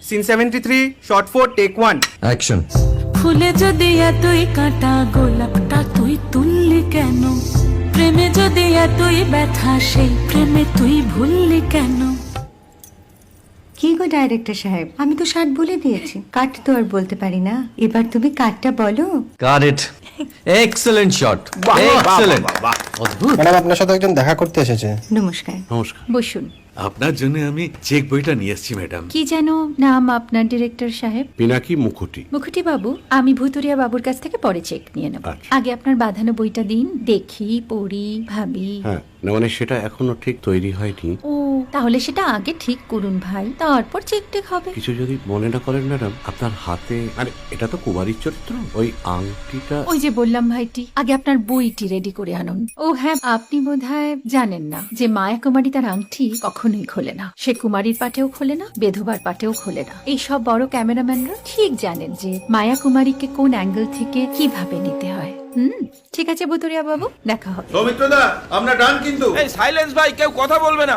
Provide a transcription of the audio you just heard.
Scene 73, short 4, take 1। Action. ফুলে যদি এতই কাটা গোলাপটা তুই তুললি কেন? প্রেমে যদি এতই ব্যথা সেই প্রেমে তুই ভুললি কেন? কি গো ডাইরেক্টর সাহেব, আমি তো 60 বলে দিয়েছি, কাট তো আর বলতে পারি না, এবার তুমি কাটটা বলো। Got it. Excellent shot, excellent. অদ্ভুত। ম্যাডাম আপনার সাথে একজন দেখা করতে এসেছে। নমস্কার। নমস্কার। বসুন। আপনার জন্য আমি চেক বইটা নিয়ে এসেছি ম্যাডাম। কি যেন নাম আপনার ডিরেক্টর সাহেব? পিনাকি মুখোটি। মুখুটি বাবু, আমি ভুতুরিয়া বাবুর কাছ থেকে পরে চেক নিয়ে নেব। আচ্ছা। আগে আপনার বাঁধানো বইটা দিন, দেখি, পড়ি, ভাবি। হ্যাঁ, না মানে সেটা এখনো ঠিক তৈরি হয়নি। ও, তাহলে সেটা আগে ঠিক করুন ভাই, তারপর চেক টেক হবে। কিছু যদি মনে না করেন ম্যাডাম, আপনার হাতে, আরে এটা তো কুমারীর চরিত্র, ওই আংটিটা। ওই যে বললাম ভাইটি, আগে আপনার বইটি রেডি করে আনুন। ও হ্যাঁ, আপনি বোধহয় জানেন না যে মায়া কুমারী তার আংটি কখনোই খোলে না। সে কুমারীর পাটেও খোলে না, বেধবার পাটেও খোলে না। এই সব বড় ক্যামেরাম্যানরা ঠিক জানেন যে মায়া কুমারীকে কোন অ্যাঙ্গেল থেকে কিভাবে নিতে হয়। ঠিক আছে ভুতুরিয়া বাবু, দেখা হবে। সৌমিত্রদা, আমরা ডান কিন্তু। এই সাইলেন্স ভাই, কেউ কথা বলবে না।